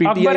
PTI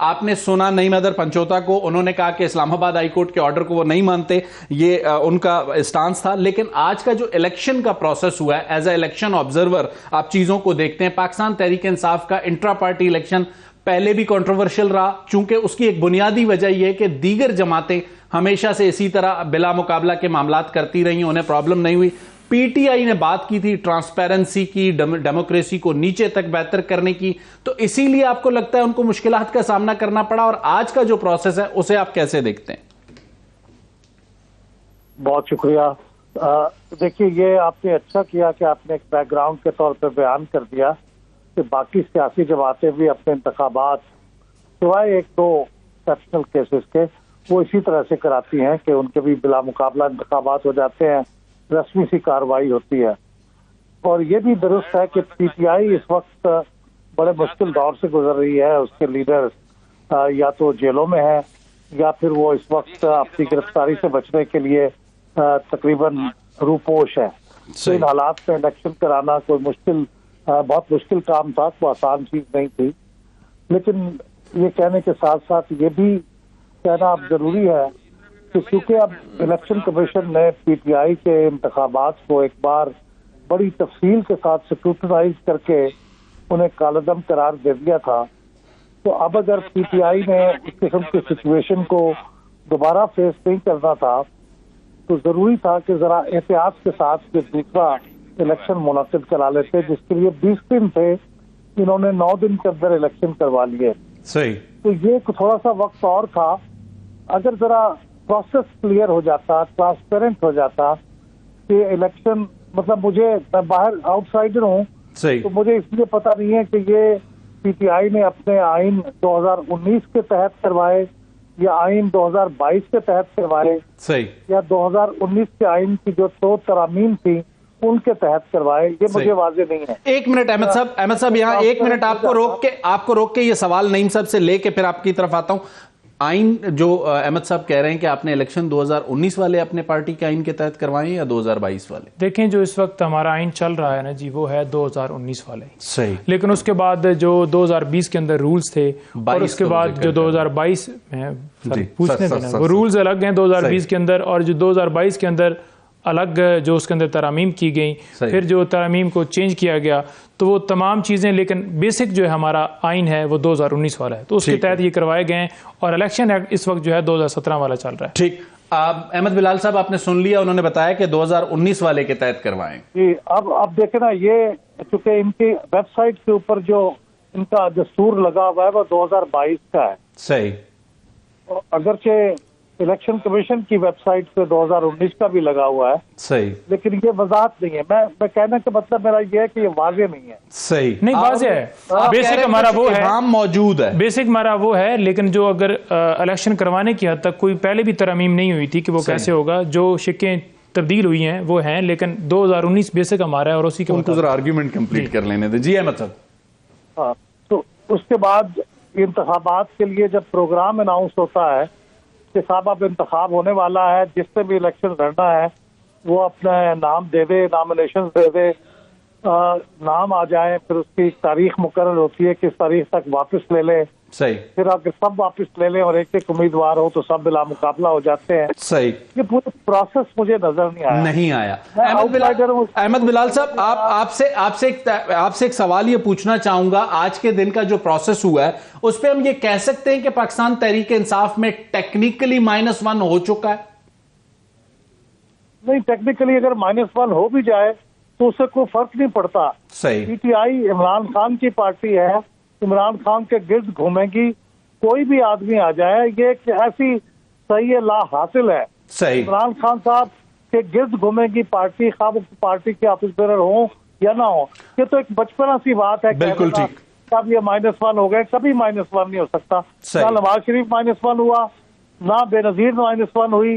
آپ نے سنا نعیم حیدر پنچوتا کو، انہوں نے کہا کہ اسلام آباد ہائی کورٹ کے آرڈر کو وہ نہیں مانتے، یہ ان کا اسٹانس تھا. لیکن آج کا جو الیکشن کا پروسیس ہوا ہے، ایز اے الیکشن آبزرور آپ چیزوں کو دیکھتے ہیں، پاکستان تحریک انصاف کا انٹرا پارٹی الیکشن پہلے بھی کنٹروورشل رہا، چونکہ اس کی ایک بنیادی وجہ یہ ہے کہ دیگر جماعتیں ہمیشہ سے اسی طرح بلا مقابلہ کے معاملات کرتی رہی، انہیں پرابلم نہیں ہوئی. پی ٹی آئی نے بات کی تھی ٹرانسپیرنسی کی، ڈیموکریسی کو نیچے تک بہتر کرنے کی، تو اسی لیے آپ کو لگتا ہے ان کو مشکلات کا سامنا کرنا پڑا، اور آج کا جو پروسیس ہے اسے آپ کیسے دیکھتے ہیں؟ بہت شکریہ. دیکھیے، یہ آپ نے اچھا کیا کہ آپ نے ایک بیک گراؤنڈ کے طور پہ بیان کر دیا کہ باقی سیاسی جماعتیں بھی اپنے انتخابات سوائے ایک دو ایکسپشنل کیسز کے وہ اسی طرح سے کراتی ہیں کہ ان کے بھی بلا مقابلہ انتخابات ہو جاتے ہیں، رسمی سی کارروائی ہوتی ہے. اور یہ بھی درست ہے کہ پی ٹی آئی اس وقت بڑے مشکل دور سے گزر رہی ہے. اس کے لیڈر یا تو جیلوں میں ہیں یا پھر وہ اس وقت اپنی گرفتاری سے بچنے کے لیے تقریباً روپوش ہے. ان حالات میں الیکشن کرانا کوئی بہت مشکل کام تھا، کوئی آسان چیز نہیں تھی. لیکن یہ کہنے کے ساتھ ساتھ یہ بھی کہنا اب ضروری ہے کہ کیونکہ اب الیکشن کمیشن نے پی ٹی آئی کے انتخابات کو ایک بار بڑی تفصیل کے ساتھ سکروٹنائز کر کے انہیں کالعدم قرار دے دیا تھا، تو اب اگر پی ٹی آئی نے اس قسم کی سچویشن کو دوبارہ فیس نہیں کرنا تھا تو ضروری تھا کہ ذرا احتیاط کے ساتھ یہ دوسرا الیکشن منعقد کرا لیتے، جس کے لیے 20 دن تھے، انہوں نے 9 دن کے اندر الیکشن کروا لیے. صحیح. تو یہ تھوڑا سا وقت اور تھا. اگر ذرا پروسیس کلیئر ہو جاتا، ٹرانسپیرنٹ ہو جاتا کہ الیکشن، مطلب میں باہر آؤٹ سائڈر ہوں، تو مجھے اس لیے پتہ نہیں ہے کہ یہ پی ٹی آئی نے اپنے آئین 2019 کے تحت کروائے یا آئین 2022 کے تحت کروائے، یا 2019 کے آئین کی جو 2 ترامیم تھی ان کے تحت کروائے، یہ مجھے واضح نہیں ہے. ایک منٹ احمد صاحب یہاں ایک منٹ آپ کو روک کے یہ سوال نعیم صاحب سے لے کے پھر آپ کی طرف آتا ہوں. آئین جو احمد صاحب کہہ رہے ہیں کہ آپ نے الیکشن 2019 والے اپنے پارٹی کے آئین کے تحت کروائے یا 2022 والے؟ دیکھیں، جو اس وقت ہمارا آئین چل رہا ہے نا جی، وہ ہے 2019 والے. صحیح. لیکن اس کے بعد جو 2020 کے اندر رولز تھے اور اس کے بعد جو 2022 میں پوچھنے دینا، وہ رولز الگ ہیں 2020 کے اندر، اور جو 2022 کے اندر الگ جو اس کے اندر ترامیم کی گئی، پھر جو ترامیم کو چینج کیا گیا، تو وہ تمام چیزیں، لیکن بیسک جو ہے ہمارا آئین ہے وہ 2019 والا ہے، تو اس کے تحت یہ کروائے گئے ہیں. اور الیکشن ایکٹ اس وقت جو ہے 2017 والا چل رہا ہے. ٹھیک. احمد بلال صاحب آپ نے سن لیا، انہوں نے بتایا کہ 2019 والے کے تحت کروائیں. جی، اب دیکھیں نا، یہ چونکہ ان کی ویب سائٹ کے اوپر جو ان کا دستور لگا ہوا ہے وہ 2022 کا ہے. صحیح. اگرچہ الیکشن کمیشن کی ویب سائٹ پہ 2019 کا بھی لگا ہوا ہے. صحیح. لیکن یہ وضاحت نہیں ہے. میں کہنے کا مطلب میرا یہ ہے کہ یہ واضح نہیں ہے. صحیح. نہیں، واضح ہے. بیسک ہمارا وہ ہے، موجود ہے. بیسک ہمارا وہ ہے، لیکن جو اگر الیکشن کروانے کی حد تک کوئی پہلے بھی ترامیم نہیں ہوئی تھی کہ وہ کیسے ہوگا، جو شکیں تبدیل ہوئی ہیں وہ ہیں، لیکن 2019 بیسک ہمارا ہے. اور اسی کے ان کو ذرا آرگیومنٹ کمپلیٹ کر لینے دیں. جی احمد صاحب. ہاں، تو اس کے بعد انتخابات کے لیے جب پروگرام اناؤنس ہوتا ہے کہ صاحب اب انتخاب ہونے والا ہے، جس سے بھی الیکشن لڑنا ہے وہ اپنا نام دے دے، نامنیشن دے دے، نام آ جائیں، پھر اس کی تاریخ مقرر ہوتی ہے کہ اس تاریخ تک واپس لے لے. صحیح. پھر اگر سب واپس لے لیں اور ایک ایک امیدوار ہو تو سب بلا مقابلہ ہو جاتے ہیں. صحیح. یہ پورا پروسیس مجھے نظر نہیں آیا. احمد بلال صاحب، آپ سے ایک سوال یہ پوچھنا چاہوں گا، آج کے دن کا جو پروسیس ہوا ہے اس پہ ہم یہ کہہ سکتے ہیں کہ پاکستان تحریک انصاف میں ٹیکنیکلی -1 ہو چکا ہے؟ نہیں، ٹیکنیکلی اگر -1 ہو بھی جائے تو اس سے کوئی فرق نہیں پڑتا. صحیح. P T I Imran Khan کی پارٹی ہے، عمران خان کے گرد گھومے گی، کوئی بھی آدمی آ جائے، یہ ایک ایسی صحیح لا حاصل ہے. صحیح. عمران خان صاحب کے گرد گھومے گی پارٹی، خواہ پارٹی کے آفس بیرر ہوں یا نہ ہوں. یہ تو ایک بچپنا سی بات ہے. بالکل ٹھیک. اب یہ -1 ہو گئے، کبھی -1 نہیں ہو سکتا. نہ نواز شریف -1 ہوا، نہ بے نظیر -1 ہوئی.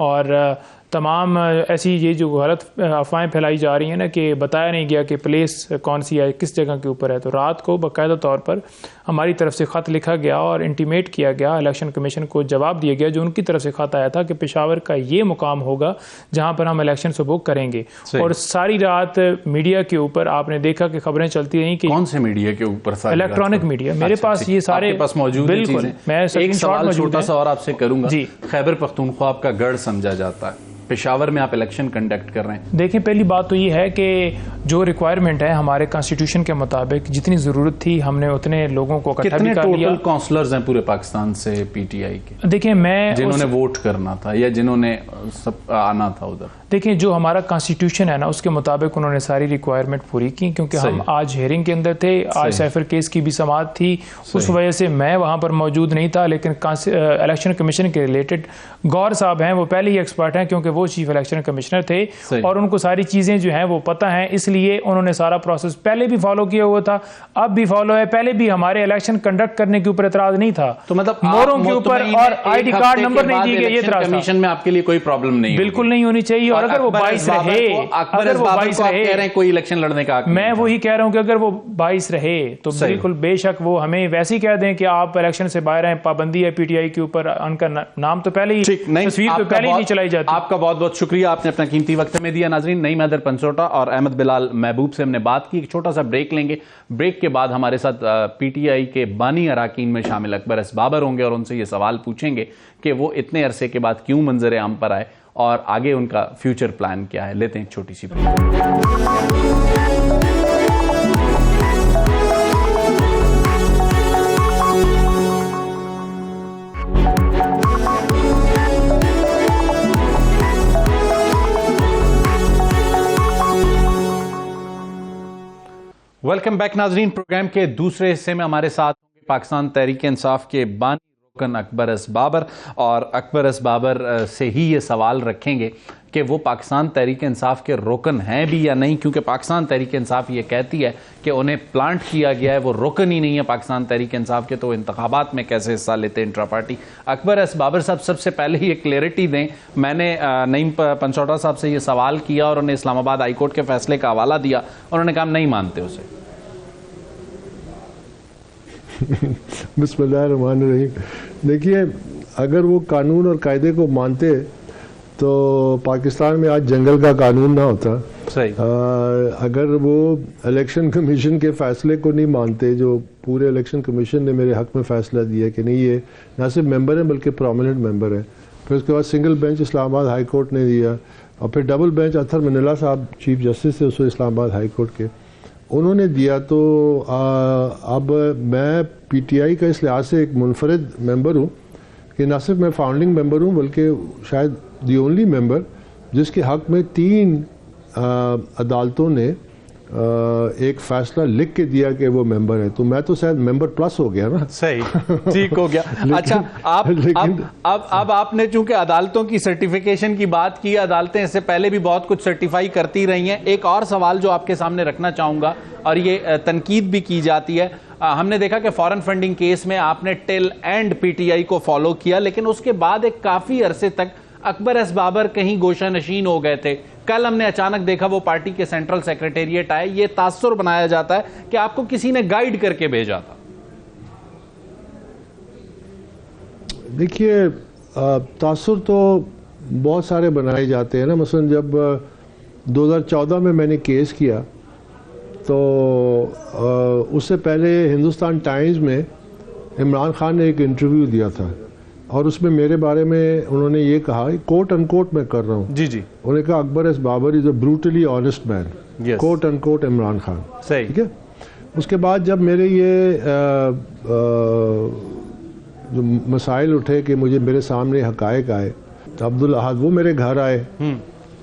اور تمام ایسی یہ جو غلط افواہیں پھیلائی جا رہی ہیں نا کہ بتایا نہیں گیا کہ پلیس کون سی ہے، کس جگہ کے اوپر ہے، تو رات کو باقاعدہ طور پر ہماری طرف سے خط لکھا گیا اور انٹیمیٹ کیا گیا، الیکشن کمیشن کو جواب دیا گیا جو ان کی طرف سے خط آیا تھا کہ پشاور کا یہ مقام ہوگا جہاں پر ہم الیکشن سبوک کریں گے. اور ساری رات میڈیا کے اوپر آپ نے دیکھا کہ خبریں چلتی رہیں کہ کون سے میڈیا کے اوپر؟ Electronic media. میرے پاس یہ سارے موجود ہیں چیزیں. میں ایک سوال چھوٹا سا اور آپ سے کروں گا. خیبر پختونخوا آپ کا گڑھ سمجھا جاتا ہے، پشاور میں آپ الیکشن کنڈکٹ کر رہے ہیں. دیکھیں پہلی بات تو یہ ہے کہ جو ریکوائرمنٹ ہے ہمارے کانسٹیٹیوشن کے مطابق جتنی ضرورت تھی ہم نے اتنے لوگوں کو اکٹھا بھی کر لیا. کتنے ٹوٹل کونسلرز ہیں پورے پاکستان سے پی ٹی آئی کے؟ دیکھیں میں جنہوں نے ووٹ کرنا تھا یا جنہوں نے سب آنا تھا ادھر. دیکھیں جو ہمارا کانسٹیٹیوشن ہے نا اس کے مطابق انہوں نے ساری ریکوائرمنٹ پوری کی، کیونکہ ہم آج ہیئرنگ کے اندر تھے، آج سیفر کیس کی بھی سماعت تھی، اس وجہ سے میں وہاں پر موجود نہیں تھا. لیکن الیکشن کمیشن کے ریلیٹڈ گور صاحب ہیں، وہ پہلے ہی ایکسپرٹ ہیں کیونکہ وہ چیف الیکشن کمشنر تھے اور ان کو ساری چیزیں جو ہیں وہ پتہ ہیں، اس لیے انہوں نے سارا پروسیس پہلے بھی فالو کیا ہوا تھا، اب بھی فالو ہے. پہلے بھی ہمارے الیکشن کنڈکٹ کرنے کے اوپر اعتراض نہیں تھا، تو مطلب موروں کے اوپر اور آئی ڈی کارڈ نمبر نہیں دیے گئے، یہ اعتراض تھا. کمیشن میں آپ کے لیے کوئی پرابلم نہیں؟ بالکل نہیں ہونی چاہیے. اور اگر وہ 22 رہے، اگر وہ 22 رہے، کہہ رہے ہیں کوئی الیکشن لڑنے کا، میں وہی کہہ رہا ہوں کہ اگر وہ 22 رہے تو بالکل بے شک وہ ہمیں ویسے ہی کہہ دیں کہ آپ الیکشن سے باہر ہیں، پابندی ہے پی ٹی آئی کے اوپر. ان کا نام تو پہلے ہی، تصویر تو پہلے ہی نہیں چلائی جاتی. آپ کا بہت بہت شکریہ، آپ نے اپنا قیمتی وقت ہمیں دیا. ناظرین، نعیم حیدر پنسوٹا اور احمد بلال محبوب سے ہم نے بات کی. ایک چھوٹا سا بریک لیں گے. بریک کے بعد ہمارے ساتھ پی ٹی آئی کے بانی اراکین میں شامل اکبر ایس بابر ہوں گے اور ان سے یہ سوال پوچھیں گے کہ وہ اتنے عرصے کے بعد کیوں منظر عام پر آئے اور آگے ان کا فیوچر پلان کیا ہے. لیتے ہیں ایک چھوٹی سی بریک. ویلکم بیک ناظرین. پروگرام کے دوسرے حصے میں ہمارے ساتھ ہوں گے پاکستان تحریک انصاف کے بانی رکن اکبر ایس بابر، اور اکبر ایس بابر سے ہی یہ سوال رکھیں گے کہ وہ پاکستان تحریک انصاف کے رکن ہیں بھی یا نہیں، کیونکہ پاکستان تحریک انصاف یہ کہتی ہے کہ انہیں پلانٹ کیا گیا ہے، وہ رکن ہی نہیں ہے پاکستان تحریک انصاف کے، تو انتخابات میں کیسے حصہ لیتے انٹرا پارٹی. اکبر ایس بابر صاحب سب سے پہلے ہی ایک کلیئرٹی دیں. میں نے نعیم پنسوٹا صاحب سے یہ سوال کیا اور انہیں اسلام آباد ہائی کورٹ کے فیصلے کا حوالہ دیا، انہوں نے کہا ہم نہیں مانتے اسے. بسم اللہ الرحمن الرحیم. دیکھیے اگر وہ قانون اور قاعدے کو مانتے تو پاکستان میں آج جنگل کا قانون نہ ہوتا. صحیح. اگر وہ الیکشن کمیشن کے فیصلے کو نہیں مانتے، جو پورے الیکشن کمیشن نے میرے حق میں فیصلہ دیا کہ نہیں یہ نہ صرف ممبر ہیں بلکہ پرومیننٹ ممبر ہیں، پھر اس کے بعد سنگل بینچ اسلام آباد ہائی کورٹ نے دیا، اور پھر ڈبل بینچ اطہر منیلا صاحب چیف جسٹس تھے اس اسلام آباد ہائی کورٹ کے، انہوں نے دیا. تو اب میں پی ٹی آئی کا اس لحاظ سے ایک منفرد ممبر ہوں کہ نہ صرف میں فاؤنڈنگ ممبر ہوں بلکہ شاید دی اونلی ممبر جس کے حق میں 3 عدالتوں نے ایک فیصلہ لکھ کے دیا کہ وہ ممبر ہے. تو میں تو شاید ممبر پلس ہو گیا نا. صحیح، ٹھیک ہو گیا. اچھا، اب آپ نے چونکہ عدالتوں کی سرٹیفیکیشن کی بات کی، عدالتیں اس سے پہلے بھی بہت کچھ سرٹیفائی کرتی رہی ہیں. ایک اور سوال جو آپ کے سامنے رکھنا چاہوں گا اور یہ تنقید بھی کی جاتی ہے، ہم نے دیکھا کہ فارن فنڈنگ کیس میں آپ نے ٹل اینڈ پی ٹی آئی کو فالو کیا، لیکن اس کے بعد ایک کافی عرصے تک اکبر ایس بابر کہیں گوشہ نشین ہو گئے تھے. کل ہم نے اچانک دیکھا وہ پارٹی کے سینٹرل سیکریٹریٹ آئے. یہ تاثر بنایا جاتا ہے کہ آپ کو کسی نے گائیڈ کر کے بھیجا تھا. دیکھیے تاثر تو بہت سارے بنائے جاتے ہیں نا. مثلا جب 2014 میں نے کیس کیا تو اس سے پہلے ہندوستان ٹائمز میں عمران خان نے ایک انٹرویو دیا تھا اور اس میں میرے بارے میں انہوں نے یہ کہا، کوٹ ان کوٹ میں کر رہا ہوں، جی انہوں نے کہا اکبر ایس بابر از اے بروٹلی آنیسٹ مین، کوٹ ان کوٹ عمران خان. صحیح. ٹھیک ہے. اس کے بعد جب میرے یہ جو مسائل اٹھے کہ میرے سامنے حقائق آئے، تو عبدالاحد وہ میرے گھر آئے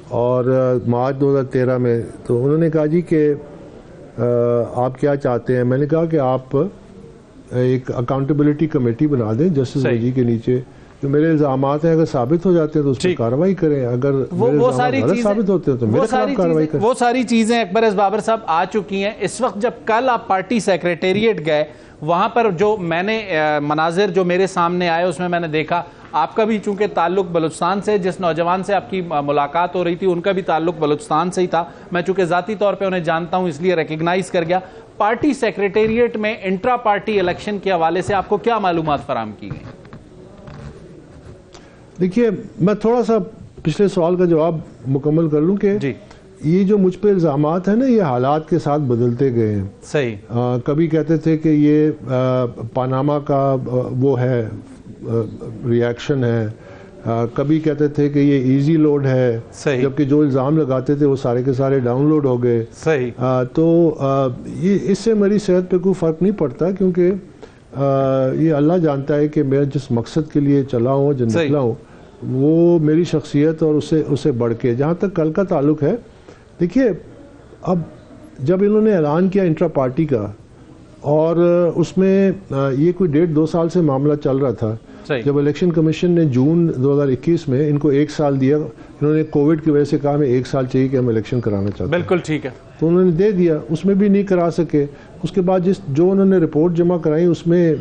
اور مارچ 2013 میں، تو انہوں نے کہا جی کہ آپ کیا چاہتے ہیں. میں نے کہا کہ آپ ایک اکاؤنٹیبلٹی کمیٹی بنا دیں جسٹس وجی کے نیچے، جو میرے الزامات ہیں اگر ثابت ہو جاتے ہیں تو اس پہ کارروائی کریں, اگر وہ ساری غلط ثابت ہوتے ہیں تو میرے خلاف کارروائی کریں. وہ ساری چیزیں اکبر ایس بابر صاحب آ چکی ہیں. اس وقت جب کل آپ پارٹی سیکریٹریٹ گئے, وہاں پر جو میں نے مناظر جو میرے سامنے آئے اس میں میں نے دیکھا آپ کا بھی چونکہ تعلق بلوچستان سے, جس نوجوان سے آپ کی ملاقات ہو رہی تھی ان کا بھی تعلق بلوچستان سے ہی تھا. میں چونکہ ذاتی طور پہ انہیں جانتا ہوں اس لیے ریکگنائز کر گیا. پارٹی سیکریٹریٹ میں انٹرا پارٹی الیکشن کے حوالے سے آپ کو کیا معلومات فراہم کی گئی؟ دیکھیے میں تھوڑا سا پچھلے سوال کا جواب مکمل کر لوں کہ یہ جو مجھ پہ الزامات ہیں نا یہ حالات کے ساتھ بدلتے گئے ہیں. صحیح. کبھی کہتے تھے کہ یہ پاناما کا وہ ہے ری ایکشن ہے, کبھی کہتے تھے کہ یہ ایزی لوڈ ہے, جبکہ جو الزام لگاتے تھے وہ سارے کے سارے ڈاؤن لوڈ ہو گئے. صحیح. تو یہ اس سے میری صحت پہ کوئی فرق نہیں پڑتا, کیونکہ یہ اللہ جانتا ہے کہ میں جس مقصد کے لیے چلا ہوں جو نکلا ہوں وہ میری شخصیت اور اسے بڑھ کے. جہاں تک کل کا تعلق ہے, دیکھیے اب جب انہوں نے اعلان کیا انٹرا پارٹی کا اور اس میں یہ کوئی 1.5-2 سال سے معاملہ چل رہا تھا. جب الیکشن کمیشن نے جون 2021 میں ان کو 1 سال دیا, انہوں نے کووڈ کی وجہ سے کہا ہمیں 1 سال چاہیے کہ ہم الیکشن کرانا چاہتے ہیں. بالکل ٹھیک ہے. تو انہوں نے دے دیا, اس میں بھی نہیں کرا سکے. اس کے بعد جو انہوں نے رپورٹ جمع کرائی اس میں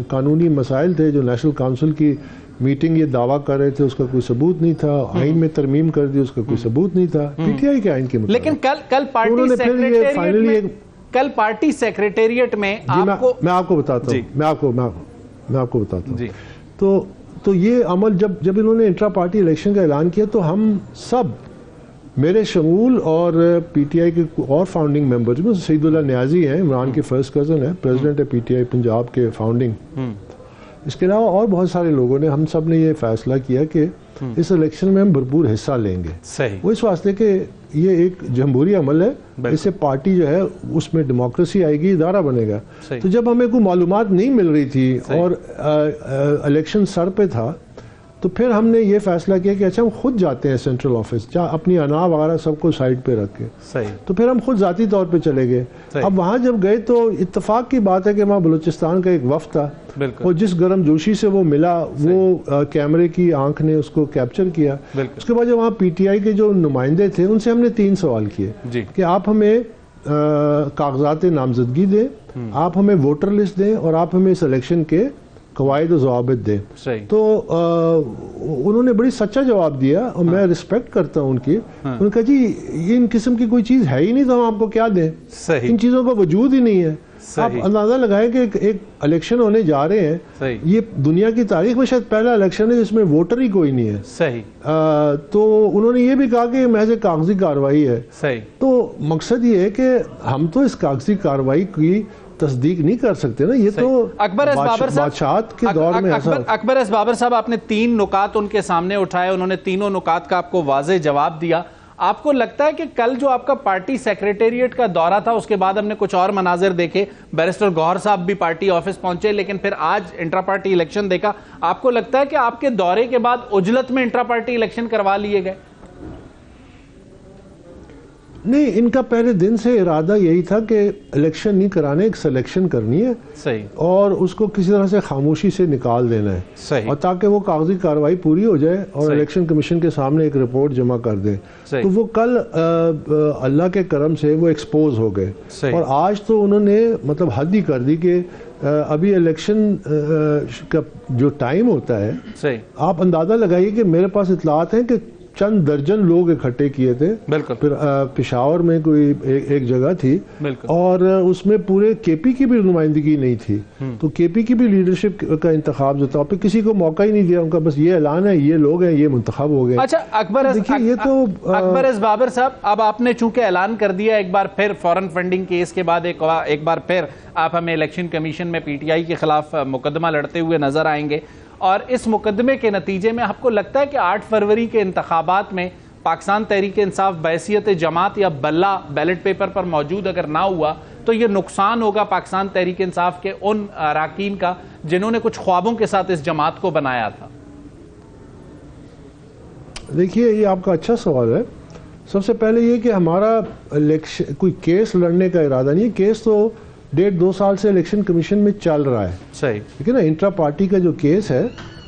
قانونی مسائل تھے. جو نیشنل کونسل کی میٹنگ یہ دعویٰ کر رہے تھے اس کا کوئی ثبوت نہیں تھا, آئین میں ترمیم کر دی اس کا کوئی ثبوت نہیں تھا, پی ٹی آئی کے آئین کے مطابق. لیکن کل پارٹی سیکریٹریٹ میں میں آپ کو بتاتا ہوں, میں آپ کو بتاتا ہوں. تو یہ عمل جب انہوں نے انٹرا پارٹی الیکشن کا اعلان کیا تو ہم سب, میرے شمول اور پی ٹی آئی کے اور فاؤنڈنگ ممبرز میں, سعید اللہ نیازی ہیں عمران کے فرسٹ کزن ہیں, پریزیڈنٹ ہے پی ٹی آئی پنجاب کے فاؤنڈنگ, اس کے علاوہ اور بہت سارے لوگوں نے, ہم سب نے یہ فیصلہ کیا کہ اس الیکشن میں ہم بھرپور حصہ لیں گے. وہ اس واسطے کہ یہ ایک جمہوری عمل ہے, اس سے پارٹی جو ہے اس میں ڈیموکریسی آئے گی, ادارہ بنے گا. تو جب ہمیں کوئی معلومات نہیں مل رہی تھی اور الیکشن سر پہ تھا تو پھر ہم نے یہ فیصلہ کیا کہ اچھا ہم خود جاتے ہیں سینٹرل آفس, جہاں اپنی انا وغیرہ سب کو سائڈ پہ رکھ کے. تو پھر ہم خود ذاتی طور پہ چلے گئے. اب وہاں جب گئے تو اتفاق کی بات ہے کہ وہاں بلوچستان کا ایک وفد تھا, اور جس گرم جوشی سے وہ ملا وہ کیمرے کی آنکھ نے اس کو کیپچر کیا. اس کے بعد جو وہاں پی ٹی آئی کے جو نمائندے تھے ان سے ہم نے 3 سوال کیے کہ آپ ہمیں کاغذات نامزدگی دیں, آپ ہمیں ووٹر لسٹ دیں, اور آپ ہمیں اس الیکشن کے قواعد و ضوابط دیں. تو انہوں نے بڑی سچا جواب دیا اور میں رسپیکٹ کرتا ہوں ان کی. انہوں نے کہا جی یہ ان قسم کی کوئی چیز ہے ہی نہیں تو ہم آپ کو کیا دیں, ان چیزوں کا وجود ہی نہیں ہے. آپ اندازہ لگائیں کہ ایک الیکشن ہونے جا رہے ہیں, یہ دنیا کی تاریخ میں شاید پہلا الیکشن ہے جس میں ووٹر ہی کوئی نہیں ہے. تو انہوں نے یہ بھی کہا کہ محض کاغذی کارروائی ہے. تو مقصد یہ ہے کہ ہم تو اس کاغذی کارروائی کی تصدیق نہیں کر سکتے نا, یہ تو بادشاہت کے دور میں ایسا. اکبر ایس بابر صاحب آپ نے 3 نکات ان کے سامنے اٹھائے, انہوں نے تینوں نکات کا آپ کو واضح جواب دیا. آپ کو لگتا ہے کہ کل جو آپ کا پارٹی سیکریٹریٹ کا دورہ تھا اس کے بعد ہم نے کچھ اور مناظر دیکھے, بیرسٹر گوہر صاحب بھی پارٹی آفس پہنچے, لیکن پھر آج انٹرا پارٹی الیکشن دیکھا, آپ کو لگتا ہے کہ آپ کے دورے کے بعد عجلت میں انٹرا پارٹی الیکشن کروا لیے گئے؟ نہیں, ان کا پہلے دن سے ارادہ یہی تھا کہ الیکشن نہیں کرانے, ایک سلیکشن کرنی ہے اور اس کو کسی طرح سے خاموشی سے نکال دینا ہے, اور تاکہ وہ کاغذی کارروائی پوری ہو جائے اور الیکشن کمیشن کے سامنے ایک رپورٹ جمع کر دے. تو وہ کل اللہ کے کرم سے وہ ایکسپوز ہو گئے, اور آج تو انہوں نے مطلب حد ہی کر دی کہ ابھی الیکشن کا جو ٹائم ہوتا ہے, آپ اندازہ لگائیے کہ میرے پاس اطلاعات ہیں کہ چند درجن لوگ اکٹھے کیے تھے. پھر پشاور میں کوئی ایک جگہ تھی اور اس میں پورے کے پی کی بھی نمائندگی نہیں تھی, تو کے پی کی بھی لیڈرشپ کا انتخاب جو تھا, پھر کسی کو موقع ہی نہیں دیا, ان کا بس یہ اعلان ہے یہ لوگ ہیں یہ منتخب ہو گئے. اچھا اکبر ایس بابر صاحب, اب آپ نے چونکہ اعلان کر دیا ایک بار پھر فورن فنڈنگ کیس کے بعد ایک بار پھر آپ ہمیں الیکشن کمیشن میں پی ٹی آئی کے خلاف مقدمہ لڑتے ہوئے نظر آئیں گے, اور اس مقدمے کے نتیجے میں آپ کو لگتا ہے کہ 8 فروری کے انتخابات میں پاکستان تحریک انصاف بحیثیت جماعت یا بلہ بیلٹ پیپر پر موجود اگر نہ ہوا تو یہ نقصان ہوگا پاکستان تحریک انصاف کے ان اراکین کا جنہوں نے کچھ خوابوں کے ساتھ اس جماعت کو بنایا تھا؟ دیکھیے یہ آپ کا اچھا سوال ہے. سب سے پہلے یہ کہ ہمارا الیکشن کوئی کیس لڑنے کا ارادہ نہیں ہے, کیس تو 1.5-2 سال سے الیکشن کمیشن میں چل رہا ہے. صحیح, ٹھیک ہے نا. انٹرا پارٹی کا جو کیس ہے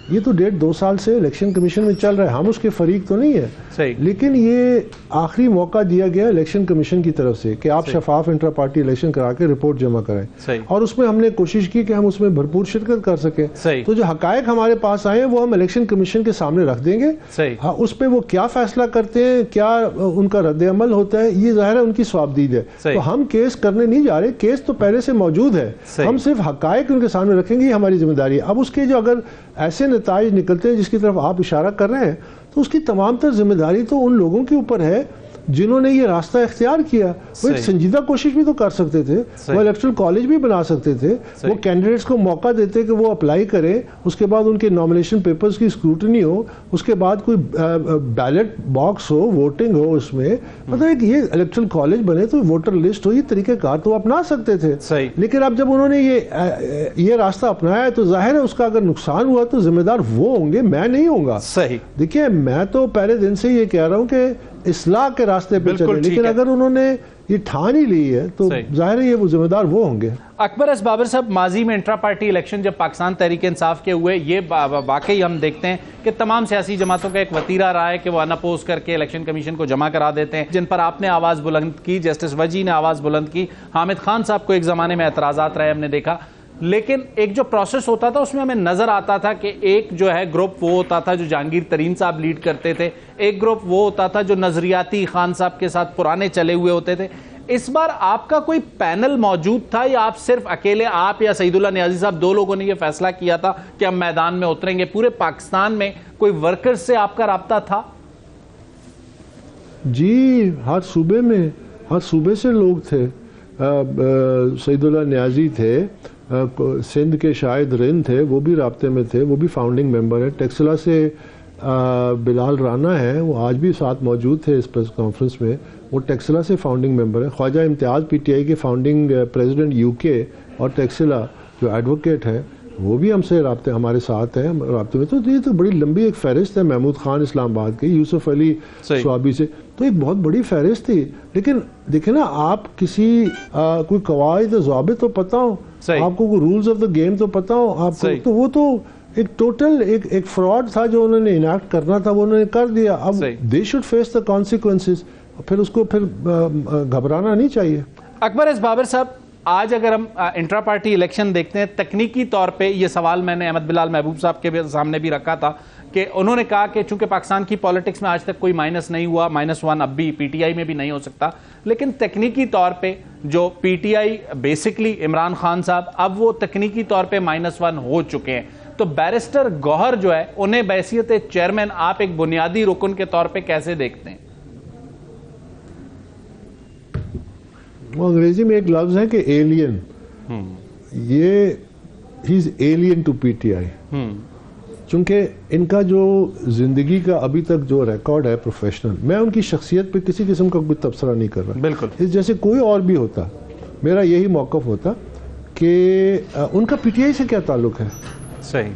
یہ تو 1.5-2 سال سے الیکشن کمیشن میں چل رہا ہے, ہم اس کے فریق تو نہیں صحیح. ہیں, لیکن یہ آخری موقع دیا گیا الیکشن کمیشن کی طرف سے کہ آپ شفاف انٹرا پارٹی الیکشن کرا کے رپورٹ جمع کرائیں, اور اس میں ہم نے کوشش کی کہ ہم اس میں بھرپور شرکت کر سکیں. تو جو حقائق ہمارے پاس آئے ہیں وہ ہم الیکشن کمیشن کے سامنے رکھ دیں گے. اس پہ وہ کیا فیصلہ کرتے ہیں, کیا ان کا رد عمل ہوتا ہے, یہ ظاہر ہے ان کی ثوابدید ہے. تو ہم کیس کرنے نہیں جا رہے, کیس تو پہلے سے موجود ہے, ہم صرف حقائق ان کے سامنے رکھیں گے, یہ ہماری ذمہ داری ہے. اب اس کے جو اگر ایسے نتائج نکلتے ہیں جس کی طرف آپ اشارہ کر رہے ہیں, تو اس کی تمام تر ذمہ داری تو ان لوگوں کے اوپر ہے جنہوں نے یہ راستہ اختیار کیا. وہ ایک سنجیدہ کوشش بھی تو کر سکتے تھے, وہ الیکٹرل کالج بھی بنا سکتے تھے, وہ کینڈیڈیٹس کو موقع دیتے کہ وہ اپلائی کریں, اس کے بعد ان کے نامینیشن پیپرز کی اسکروٹنی ہو, اس کے بعد کوئی بیلٹ باکس ہو, ووٹنگ ہو, اس میں مطلب یہ الیکٹرل کالج بنے تو ووٹر لسٹ ہو, یہ طریقہ کار تو اپنا سکتے تھے. لیکن اب جب انہوں نے یہ راستہ اپنایا تو ظاہر ہے اس کا اگر نقصان ہوا تو ذمہ دار وہ ہوں گے, میں نہیں ہوں گا. دیکھیے میں تو پہلے دن سے یہ کہہ رہا ہوں کہ اصلاح کے راستے پہ چلے, لیکن اگر انہوں نے یہ ٹھان ہی لی ہے تو ظاہر ہے یہ وہ ذمہ دار وہ ہوں گے. اکبر ایس بابر صاحب, ماضی میں انٹرا پارٹی الیکشن جب پاکستان تحریک انصاف کے ہوئے, یہ واقعی ہم دیکھتے ہیں کہ تمام سیاسی جماعتوں کا ایک وتیرہ رہا ہے کہ وہ انپوز کر کے الیکشن کمیشن کو جمع کرا دیتے ہیں, جن پر آپ نے آواز بلند کی, جسٹس وجی نے آواز بلند کی, حامد خان صاحب کو ایک زمانے میں اعتراضات رہے ہم نے دیکھا. لیکن ایک جو پروسیس ہوتا تھا اس میں ہمیں نظر آتا تھا کہ ایک جو ہے گروپ وہ ہوتا تھا جو جہانگیر ترین صاحب لیڈ کرتے تھے, ایک گروپ وہ ہوتا تھا جو نظریاتی خان صاحب کے ساتھ پرانے چلے ہوئے ہوتے تھے. اس بار آپ کا کوئی پینل موجود تھا یا آپ صرف اکیلے, آپ یا سعید اللہ نیازی صاحب, دو لوگوں نے یہ فیصلہ کیا تھا کہ ہم میدان میں اتریں گے؟ پورے پاکستان میں کوئی ورکر سے آپ کا رابطہ تھا؟ جی, ہر صوبے میں, ہر صوبے سے لوگ تھے. سعید اللہ نیازی تھے, سندھ کے شاہد رند تھے, وہ بھی رابطے میں تھے, وہ بھی فاؤنڈنگ ممبر ہے. ٹیکسلا سے بلال رانا ہے, وہ آج بھی ساتھ موجود تھے اس پریس کانفرنس میں, وہ ٹیکسلا سے فاؤنڈنگ ممبر ہے. خواجہ امتیاز پی ٹی آئی کے فاؤنڈنگ پریزیڈنٹ یو کے اور ٹیکسلا جو ایڈوکیٹ ہے وہ بھی ہم سے رابطے, ہمارے ساتھ ہیں رابطے میں. تو یہ تو بڑی لمبی ایک فہرست ہے. محمود خان اسلام آباد کے, یوسف علی سوابی سے, تو ایک بہت بڑی فہرست تھی. لیکن دیکھیں نا, آپ کسی کوئی قواعد و ضوابط تو پتہ ہو, آپ کو کوئی رولز آف دا گیم تو پتہ ہو آپ کو, تو وہ تو ایک ٹوٹل ایک فراڈ تھا جو انہوں نے انیکٹ کرنا تھا, وہ انہوں نے کر دیا. اب they should face the consequences, پھر اس کو پھر گھبرانا نہیں چاہیے. اکبر ایس بابر صاحب, آج اگر ہم انٹرا پارٹی الیکشن دیکھتے ہیں, تکنیکی طور پہ یہ سوال میں نے احمد بلال محبوب صاحب کے سامنے بھی رکھا تھا کہ انہوں نے کہا کہ چونکہ پاکستان کی پالیٹکس میں آج تک کوئی مائنس نہیں ہوا, -1 اب بھی پی ٹی آئی میں بھی نہیں ہو سکتا, لیکن تکنیکی طور پہ جو P T I basically Imran Khan صاحب, اب وہ تکنیکی طور پہ -1 ہو چکے ہیں. تو بیرسٹر گوہر جو ہے, انہیں بحیثیت چیئرمین آپ ایک بنیادی رکن کے طور پہ کیسے دیکھتے ہیں؟ وہ انگریزی میں ایک لفظ ہے کہ ایلین, یہ he is alien to P T I, چونکہ ان کا جو زندگی کا ابھی تک جو ریکارڈ ہے پروفیشنل, میں ان کی شخصیت پہ کسی قسم کا کوئی تبصرہ نہیں کر رہا, بالکل اس جیسے کوئی اور بھی ہوتا, میرا یہی موقف ہوتا کہ ان کا پی ٹی آئی سے کیا تعلق ہے.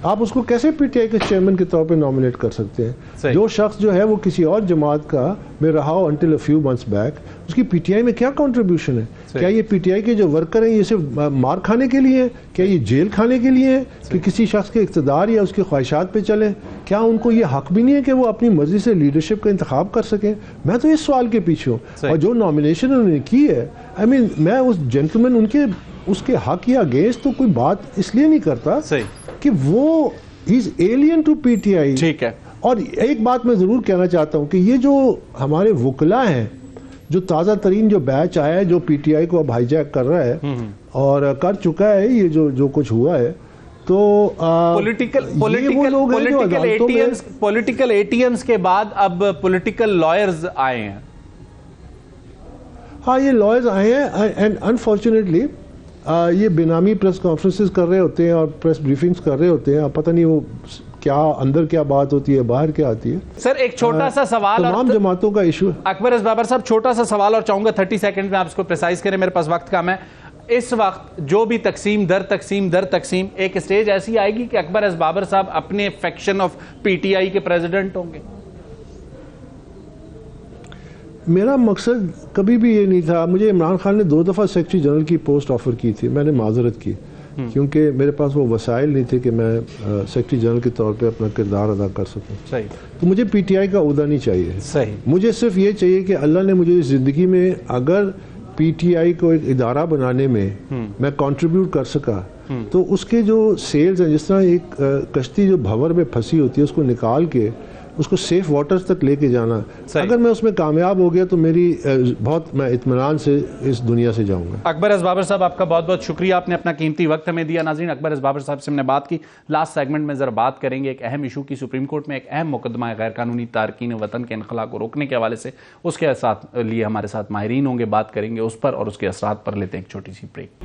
آپ اس کو کیسے پی ٹی آئی کے چیئرمین کے طور پہ نامنیٹ کر سکتے ہیں؟ جو شخص جو ہے وہ کسی اور جماعت کا میں رہا ہو until a few months back, اس کی پی ٹی آئی میں کیا کنٹریبیوشن ہے؟ کیا یہ پی ٹی آئی کے جو ورکر ہیں یہ صرف مار کھانے کے لیے ہیں؟ کیا یہ جیل کھانے کے لیے ہیں کہ کسی شخص کے اقتدار یا اس کی خواہشات پہ چلیں؟ کیا ان کو یہ حق بھی نہیں ہے کہ وہ اپنی مرضی سے لیڈرشپ کا انتخاب کر سکیں؟ میں تو اس سوال کے پیچھے ہوں. اور جو نامینیشن انہوں نے کی ہے, آئی مین میں اس جینٹلمین ان کے اس کے حق یا اگینسٹ تو کوئی بات اس لیے نہیں کرتا کہ وہ is alien to P T I. ٹھیک ہے. اور ایک بات میں ضرور کہنا چاہتا ہوں کہ یہ جو ہمارے وکلا ہیں, جو تازہ ترین جو بیچ آیا ہے جو پی ٹی آئی کو اب ہائی جیک کر رہا ہے اور کر چکا ہے یہ جو کچھ ہوا ہے, تو پولیٹیکل اے ٹی ایمز کے بعد اب پولیٹیکل لائرز آئے ہیں. ہاں, یہ لائرز آئے ہیں اینڈ انفارچونیٹلی یہ بینامی پریس کانفرنسز کر رہے ہوتے ہیں اور پریس بریفنگز کر رہے ہوتے ہیں. پتہ نہیں وہ کیا اندر کیا بات ہوتی ہے, باہر کیا آتی ہے. سر ایک چھوٹا سا سوال, تمام جماعتوں کا ایشو ہے. اکبر ایس بابر صاحب, چھوٹا سا سوال اور چاہوں گا 30 سیکنڈ میں آپ اس کو پریسائز کریں, میرے پاس وقت کم ہے. اس وقت جو بھی تقسیم در تقسیم ایک اسٹیج ایسی آئے گی کہ اکبر ایس بابر صاحب اپنے فیکشن آف پی ٹی آئی کے پریزیڈنٹ ہوں گے؟ میرا مقصد کبھی بھی یہ نہیں تھا. مجھے عمران خان نے 2 دفعہ سیکرٹری جنرل کی پوسٹ آفر کی تھی, میں نے معذرت کی. کیونکہ میرے پاس وہ وسائل نہیں تھے کہ میں سیکرٹری جنرل کے طور پہ اپنا کردار ادا کر سکوں. صحیح. تو مجھے پی ٹی آئی کا عہدہ نہیں چاہیے. صحیح. مجھے صرف یہ چاہیے کہ اللہ نے مجھے زندگی میں اگر پی ٹی آئی کو ایک ادارہ بنانے میں میں کنٹریبیوٹ کر سکا تو اس کے جو سیلز ہیں، جس طرح ایک کشتی جو بھنور میں پھنسی ہوتی ہے اس کو نکال کے اس کو سیف واٹرز تک لے کے جانا، اگر میں اس میں کامیاب ہو گیا تو میری میں اطمینان سے اس دنیا سے جاؤں گا. اکبر اسبابر صاحب، آپ کا بہت بہت شکریہ، آپ نے اپنا قیمتی وقت ہمیں دیا. ناظرین، اکبر اسبابر صاحب سے ہم نے بات کی. لاسٹ سیگمنٹ میں ذرا بات کریں گے ایک اہم ایشو کی. سپریم کورٹ میں ایک اہم مقدمہ ہے غیر قانونی تارکین وطن کے انخلا کو روکنے کے حوالے سے. اس کے لیے ہمارے ساتھ ماہرین ہوں گے، بات کریں گے اس پر اور اس کے اثرات پر. لیتے ہیں ایک چھوٹی سی بریک.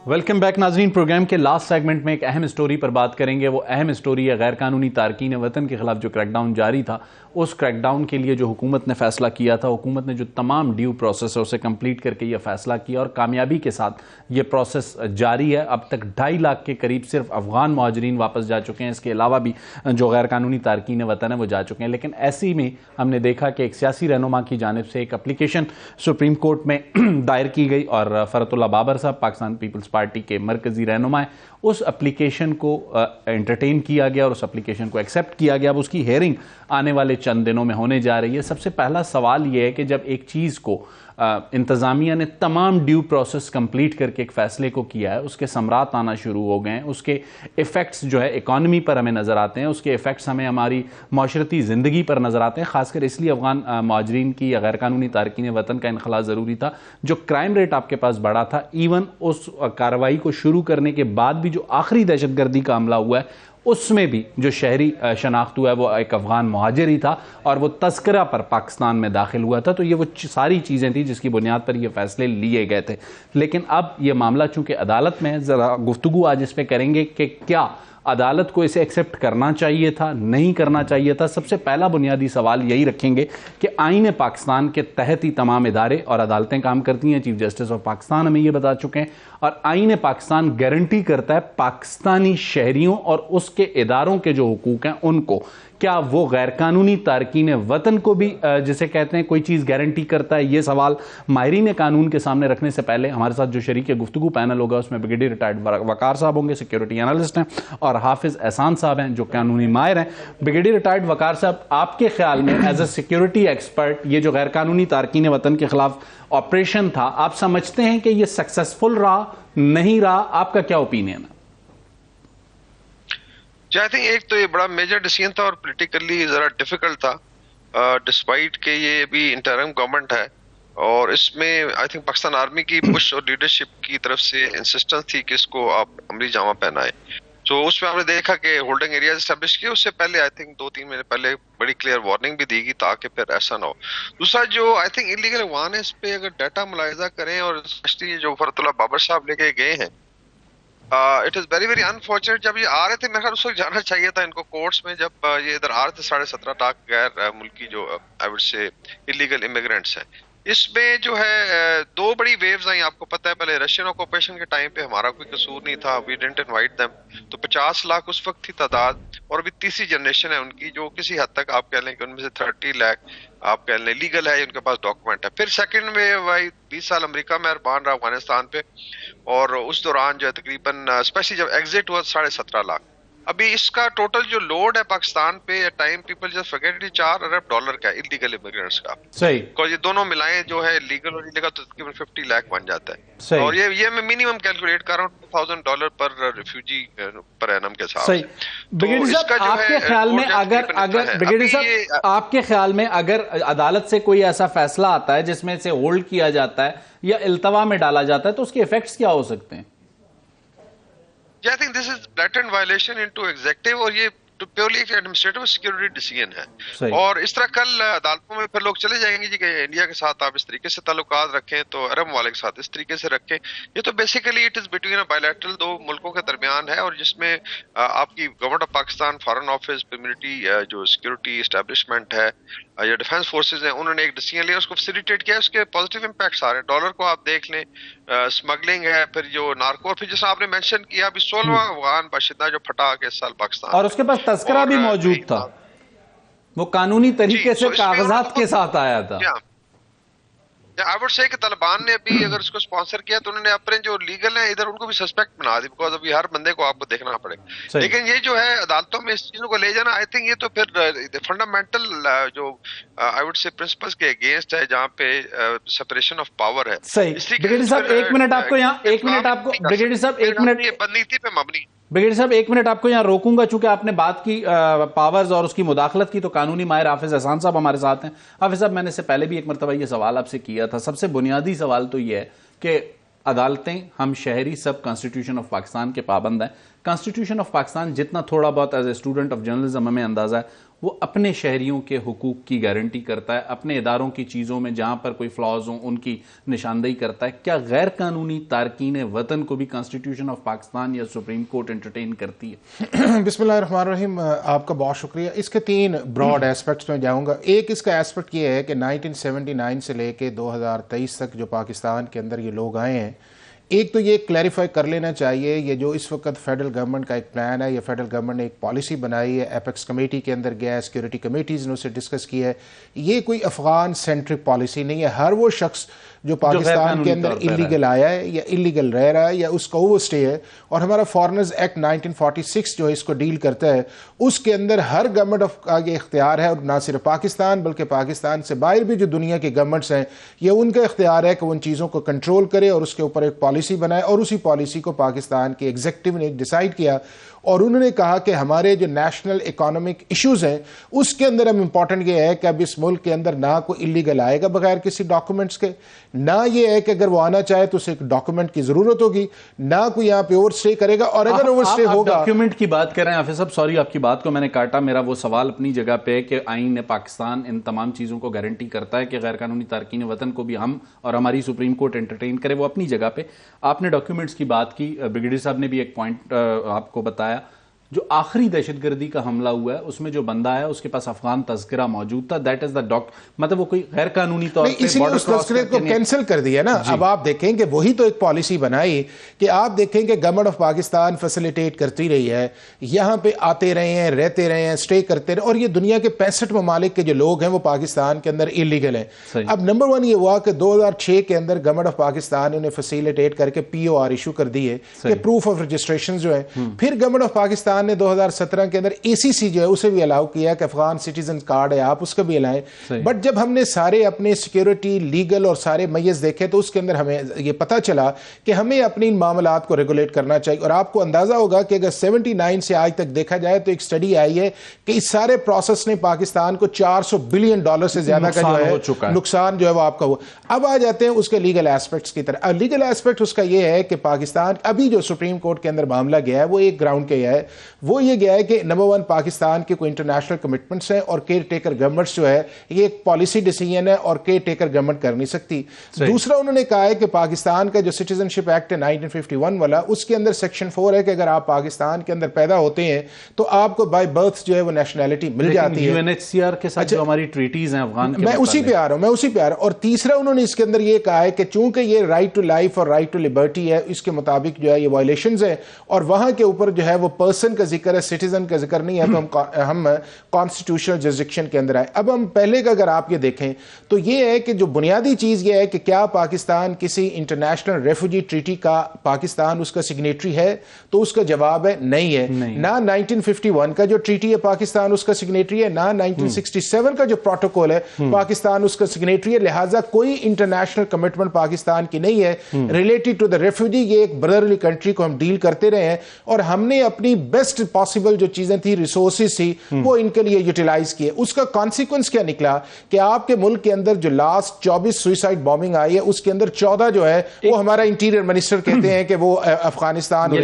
ویلکم بیک ناظرین. پروگرام کے لاسٹ سیگمنٹ میں ایک اہم اسٹوری پر بات کریں گے. وہ اہم اسٹوری ہے غیر قانونی تارکین وطن کے خلاف جو کریک ڈاؤن جاری تھا. اس کریک ڈاؤن کے لیے جو حکومت نے فیصلہ کیا تھا، حکومت نے جو تمام ڈیو پروسیس ہے اسے کمپلیٹ کر کے یہ فیصلہ کیا اور کامیابی کے ساتھ یہ پروسیس جاری ہے. اب تک 2.5 لاکھ کے قریب صرف افغان مہاجرین واپس جا چکے ہیں. اس کے علاوہ بھی جو غیر قانونی تارکین وطن ہیں وہ جا چکے ہیں. لیکن ایسی میں ہم نے دیکھا کہ ایک سیاسی رہنما کی جانب سے ایک اپلیکیشن سپریم کورٹ میں دائر کی گئی اور فرت اللہ بابر صاحب پاکستان پیپلز پارٹی کے مرکزی رہنما ہیں، اس اپلیکیشن کو انٹرٹین کیا گیا اور اس اپلیکیشن کو ایکسیپٹ کیا گیا. اب اس کی ہیئرنگ آنے والے چند دنوں میں ہونے جا رہی ہے. سب سے پہلا سوال یہ ہے کہ جب ایک چیز کو انتظامیہ نے تمام ڈیو پروسیس کمپلیٹ کر کے ایک فیصلے کو کیا ہے، اس کے ثمرات آنا شروع ہو گئے ہیں، اس کے ایفیکٹس جو ہے اکانومی پر ہمیں نظر آتے ہیں، اس کے ایفیکٹس ہمیں ہماری معاشرتی زندگی پر نظر آتے ہیں. خاص کر اس لیے افغان مہاجرین کی یا غیر قانونی تارکین وطن کا انخلا ضروری تھا. جو کرائم ریٹ آپ کے پاس بڑھا تھا، ایون اس کارروائی کو شروع کرنے کے بعد بھی جو آخری دہشت گردی کا حملہ ہوا ہے اس میں بھی جو شہری شناخت ہوا ہے وہ ایک افغان مہاجر ہی تھا اور وہ تذکرہ پر پاکستان میں داخل ہوا تھا. تو یہ وہ ساری چیزیں تھیں جس کی بنیاد پر یہ فیصلے لیے گئے تھے. لیکن اب یہ معاملہ چونکہ عدالت میں ہے، ذرا گفتگو آج اس پہ کریں گے کہ کیا عدالت کو اسے ایکسیپٹ کرنا چاہیے تھا، نہیں کرنا چاہیے تھا. سب سے پہلا بنیادی سوال یہی رکھیں گے کہ آئین پاکستان کے تحت ہی تمام ادارے اور عدالتیں کام کرتی ہیں. چیف جسٹس آف پاکستان ہمیں یہ بتا چکے ہیں اور آئین پاکستان گارنٹی کرتا ہے پاکستانی شہریوں اور اس کے اداروں کے جو حقوق ہیں ان کو. کیا وہ غیر قانونی تارکین وطن کو بھی جسے کہتے ہیں کوئی چیز گارنٹی کرتا ہے؟ یہ سوال ماہرین قانون کے سامنے رکھنے سے پہلے ہمارے ساتھ جو شریک گفتگو پینل ہوگا اس میں بریگیڈیئر ریٹائرڈ وقار صاحب ہوں گے، سیکیورٹی انالسٹ ہیں، اور حافظ احسان صاحب ہیں جو قانونی ماہر ہیں. بریگیڈیئر ریٹائرڈ وقار صاحب، آپ کے خیال میں ایز اے سیکیورٹی ایکسپرٹ یہ جو غیر قانونی تارکین وطن کے خلاف آپریشن تھا، آپ سمجھتے ہیں کہ یہ سکسیسفل رہا، نہیں رہا؟ آپ کا کیا اوپینین ہے؟ آئی تھنک ایک تو یہ بڑا میجر ڈیسیژن تھا اور پولیٹیکلی ذرا ڈیفیکلٹ تھا، ڈسپائٹ کہ یہ بھی انٹرم گورنمنٹ ہے اور اس میں آئی تھنک پاکستان آرمی کی پش اور لیڈرشپ کی طرف سے انسسٹنس تھی کہ اس کو آپ عملی جامہ پہنائیں. تو اس میں آپ نے دیکھا کہ ہولڈنگ ایریاز اسٹیبلش کیے. اس سے پہلے آئی تھنک 2-3 مہینے پہلے بڑی کلیئر وارننگ بھی دی گئی تاکہ پھر ایسا نہ ہو. دوسرا جو آئی تھنک انلیگل افغان ہے، اس پہ اگر ڈیٹا ملاحظہ کریں اور اسپیشلی جو فرت اللہ بابر صاحب لے کے گئے ہیں، it is very very unfortunate. جب یہ آ رہے تھے میرے خیال اس وقت جانا چاہیے تھا ان کو کورٹس میں. جب یہ ادھر آ رہے تھے 17.5 لاکھ غیر ملکی جو I would say illegal immigrants ہیں، اس میں جو ہے 2 بڑی ویوز آئیں. آپ کو پتہ ہے پہلے رشین آکوپیشن کے ٹائم پہ ہمارا کوئی قصور نہیں تھا، وی ڈنٹ انوائٹ دیم، تو 50 لاکھ اس وقت تھی تعداد. اور ابھی تیسری جنریشن ہے ان کی جو کسی حد تک آپ کہہ لیں کہ ان میں سے 30 لاکھ آپ کہہ لیں لیگل ہے، ان کے پاس ڈاکومنٹ ہے. پھر سیکنڈ میں 20 سال امریکہ میں اربان رہا افغانستان پہ، اور اس دوران جو ہے تقریباً اسپیشلی جب ایگزٹ ہوا 17.5 لاکھ. ابھی اس کا ٹوٹل جو لوڈ ہے پاکستان پہ ٹائم پیپل جسٹ فرگیٹ $4 ارب کا انلیگل امیگرینٹس کا. صحیح. یہ دونوں ملائیں جو ہے لیگل اور انلیگل تو تقریباً 50 لاکھ بن جاتا ہے. صحیح. اور یہ میں منیمم کیلکولیٹ کر رہا ہوں $2,000 پر ریفیوجی پر اینم کے ساتھ. صحیح. بریگیڈیئر صاحب، آپ کے خیال میں بریگیڈیئر صاحب آپ کے خیال میں اگر عدالت سے کوئی ایسا فیصلہ آتا ہے جس میں سے ہولڈ کیا جاتا ہے یا التوا میں ڈالا جاتا ہے تو اس کے ایفیکٹس کیا ہو سکتے ہیں؟ I think this is blatant violation into executive, اور یہ پیورلی ایک ایڈمنسٹریٹو سیکورٹی ڈیسیژن ہے. صحیح. اور اس طرح کل عدالتوں میں پھر لوگ چلے جائیں گے جی کہ انڈیا کے ساتھ آپ اس طریقے سے تعلقات رکھیں تو عرب ممالک کے ساتھ اس طریقے سے رکھیں. یہ تو basically it is between bilateral دو ملکوں کے درمیان ہے, اور جس میں آپ کی government of Pakistan, foreign office, community جو سیکورٹی اسٹیبلشمنٹ ہے یا ڈیفینس فورسز ہیں, انہوں نے ایک ڈیسیژن لیا, اس کو فیسیلیٹیٹ کیا. اس کے پازیٹیو امپیکٹس آ رہے ہیں. ڈالر کو آپ دیکھ لیں, اسمگلنگ ہے, پھر جو نارکو, اور پھر جیسا آپ نے مینشن کیا ابھی 16واں افغان باشندہ جو پھٹا کے اس سال پاکستان, اور اس کے پاس تذکرہ بھی موجود تھا, وہ قانونی طریقے سے کاغذات کے ساتھ آیا تھا. آئی وڈ سے کہ طالبان نے ابھی اگر اس کو اسپانسر کیا تو انہوں نے اپنے جو لیگل ہیں ادھر ان کو بھی سسپیکٹ بنا دی, بیکاز ابھی ہر بندے کو آپ کو دیکھنا پڑے. لیکن یہ جو ہے عدالتوں میں اس چیزوں کو لے جانا, آئی تھنک یہ تو پھر فنڈامنٹل جو آئی وڈ سے پرنسپلس کے اگینسٹ ہے, جہاں پہ سپریشن آف پاور ہے. صحیح. بریگیڈیئر صاحب ایک منٹ آپ کو یہاں, ایک منٹ آپ کو بریگیڈیئر صاحب ایک منٹ, بدنیتی پہ مبنی. بریگیڈیئر صاحب ایک منٹ آپ کو یہاں روکوں گا, چونکہ آپ نے بات کی پاورز اور اس کی مداخلت کی, تو قانونی ماہر حافظ احسان صاحب ہمارے ساتھ ہیں. حافظ صاحب, میں نے اس سے پہلے بھی ایک مرتبہ یہ سوال آپ سے کیا تھا. سب سے بنیادی سوال تو یہ ہے کہ عدالتیں, ہم شہری سب کانسٹیٹیوشن آف پاکستان کے پابند ہیں. کانسٹیٹیوشن آف پاکستان جتنا تھوڑا بہت as a student of journalism ہمیں اندازہ ہے, وہ اپنے شہریوں کے حقوق کی گارنٹی کرتا ہے, اپنے اداروں کی چیزوں میں جہاں پر کوئی فلاز ہوں ان کی نشاندہی کرتا ہے. کیا غیر قانونی تارکین وطن کو بھی کانسٹیٹیوشن آف پاکستان یا سپریم کورٹ انٹرٹین کرتی ہے؟ بسم اللہ الرحمن الرحیم. آپ کا بہت شکریہ. اس کے 3 براڈ ایسپیکٹس میں جاؤں گا. ایک اس کا ایسپیکٹ یہ ہے کہ 1979 سے لے کے 2023 تک جو پاکستان کے اندر یہ لوگ آئے ہیں, ایک تو یہ کلیریفائی کر لینا چاہیے, یہ جو اس وقت فیڈرل گورنمنٹ کا ایک پلان ہے, یہ فیڈرل گورنمنٹ نے ایک پالیسی بنائی ہے, ایپیکس کمیٹی کے اندر گیا ہے, سیکورٹی کمیٹیز نے اسے ڈسکس کیا ہے. یہ کوئی افغان سینٹرک پالیسی نہیں ہے. ہر وہ شخص جو پاکستان کے اندر اللیگل آیا ہے یا اللیگل رہ رہا ہے یا اس کا اوور سٹے ہے, اور ہمارا فارنرز ایکٹ 1946 جو اس کو ڈیل کرتا ہے, اس کے اندر ہر گورنمنٹ آف کا یہ اختیار ہے, اور نہ صرف پاکستان بلکہ پاکستان سے باہر بھی جو دنیا کے گورنمنٹس ہیں, یہ ان کا اختیار ہے کہ وہ ان چیزوں کو کنٹرول کرے اور اس کے اوپر ایک پالیسی بنائے. اور اسی پالیسی کو پاکستان کے ایگزیکٹو نے ڈیسائیڈ کیا, اور انہوں نے کہا کہ ہمارے جو نیشنل اکانومک ایشوز ہیں اس کے اندر ہم امپورٹنٹ یہ ہے کہ اب اس ملک کے اندر نہ کوئی اللیگل آئے گا بغیر کسی ڈاکومنٹس کے, نہ یہ ہے کہ اگر وہ آنا چاہے تو اسے ایک ڈاکومنٹ کی ضرورت ہوگی, نہ کوئی یہاں پہ اوور اسٹے کرے گا. اور اگر اوور اسٹے ہوگا, ڈاکیومنٹ کی بات کر رہے ہیں حافظ صاحب, سوری آپ کی بات کو میں نے کاٹا, میرا وہ سوال اپنی جگہ پہ کہ آئین پاکستان ان تمام چیزوں کو گارنٹی کرتا ہے کہ غیر قانونی تارکین وطن کو بھی ہم اور ہماری سپریم کورٹ انٹرٹین کرے, وہ اپنی جگہ پہ. آپ نے ڈاکیومنٹس کی بات کی, بریگیڈیئر صاحب نے بھی ایک پوائنٹ آپ کو بتایا. جو آخری دہشت گردی کا حملہ ہوا ہے اس میں جو بندہ ہے اس کے پاس افغان تذکرہ موجود تھا, دیٹ از دا مطلب وہ کوئی غیر قانونی طور پہ اس لیے اس تذکرے کو کینسل کر دیا نا. اب آپ دیکھیں کہ وہی تو ایک پالیسی بنائی کہ آپ دیکھیں کہ گورنمنٹ آف پاکستان فیسیلیٹیٹ کرتی رہی ہے, یہاں پہ آتے رہے ہیں, رہتے رہے ہیں, اسٹے کرتے رہے, اور یہ دنیا کے 65 ممالک کے جو لوگ ہیں وہ پاکستان کے اندر اللیگل ہیں. اب نمبر 1 یہ ہوا کہ 2006 کے اندر گورنمنٹ آف پاکستان انہیں فیسیلیٹیٹ کر کے POR ایشو کر دیے کہ پروف آف رجسٹریشن جو ہے. پھر گورنمنٹ آف پاکستان نے 2017 کے اندر ACC جو ہے اسے بھی الاؤ کیا کہ افغان سٹیزن کارڈ ہے آپ اس کا بھی لائیں. بٹ جب ہم نے سارے اپنے سیکیورٹی لیگل اور سارے میز دیکھے تو اس کے اندر ہمیں یہ پتا چلا کہ ہمیں اپنی ان معاملات کو ریگولیٹ کرنا چاہیے. اور آپ کو اندازہ ہوگا کہ اگر 79 سے آج تک دیکھا جائے تو ایک سٹڈی آئی ہے کہ اس سارے پروسیس نے پاکستان کو $400 بلین سے زیادہ کا جو ہے نقصان جو ہے وہ آپ کا ہوا. اب آ جاتے ہیں اس کے لیگل ایسپیکٹس کی طرف. لیگل ایسپیکٹ اس کا یہ ہے کہ پاکستان ابھی جو سپریم کورٹ کے اندر معاملہ گیا ہے وہ ایک گراؤنڈ کے ہے, وہ یہ گیا ہے کہ نمبر 1 پاکستان کے کوئی انٹرنیشنل کمٹمنٹس ہیں, اور کیئر ٹیکر گورنمنٹس جو ہے یہ ایک پالیسی ڈیسیژن ہے اور کیئر ٹیکر گورنمنٹ کر نہیں سکتی. دوسرا انہوں نے کہا ہے کہ پاکستان کا جو سٹیزن شپ ایکٹ ہے 1951 والا, اس کے اندر سیکشن 4 ہے کہ اگر آپ پاکستان کے اندر پیدا ہوتے ہیں تو آپ کو بائی برتھ جو ہے وہ نیشنلٹی مل جاتی ہے. UNHCR کے ساتھ جو ہماری ٹریٹیز ہیں افغان کے, میں اسی پہ آ رہا ہوں. اور تیسرا انہوں نے اس کے اندر یہ کہا ہے کہ چونکہ یہ رائٹ ٹو لائف اور رائٹ ٹو لبرٹی ہے, اس کے مطابق جو ہے یہ وائلیشنز ہیں, اور وہاں کے اوپر جو ہے وہ پرسن کا ذکر ہے, سٹیزن کا ذکر نہیں ہے, تو ہم کانسٹیٹیوشنل جرسڈکشن کے اندر آئے. اب ہم پہلے کا اگر آپ یہ دیکھیں تو یہ ہے کہ جو بنیادی چیز یہ ہے کہ کیا پاکستان کسی انٹرنیشنل ریفیوجی ٹریٹی کا پاکستان اس کا سگنیٹری ہے, تو اس کا جواب ہے نہیں ہے. نہ 1951 کا جو ٹریٹی ہے پاکستان اس کا سگنیٹری ہے, نہ 1967 کا جو پروٹوکول ہے پاکستان اس کا سگنیٹری ہے. لہٰذا کوئی انٹرنیشنل کمٹمنٹ پاکستان کی نہیں ہے ریلیٹڈ ٹو دا ریفیوجی. یہ ایک برادرلی کنٹری کو ہم ڈیل کرتے رہے ہیں, اور ہم نے اپنی بیسٹ بیسٹ پاسبل جو چیزیں تھی ریسورسز تھی وہ ان کے لیے یوٹیلائز کیے. اس کا کانسیکوینس کیا نکلا کہ آپ کے ملک کے اندر جو لاسٹ 24 سوئسائڈ بامبنگ آئی ہے اس کے اندر 14 جو ہے وہ ہمارا انٹیریئر منسٹر کہتے ہیں کہ وہ افغانستان.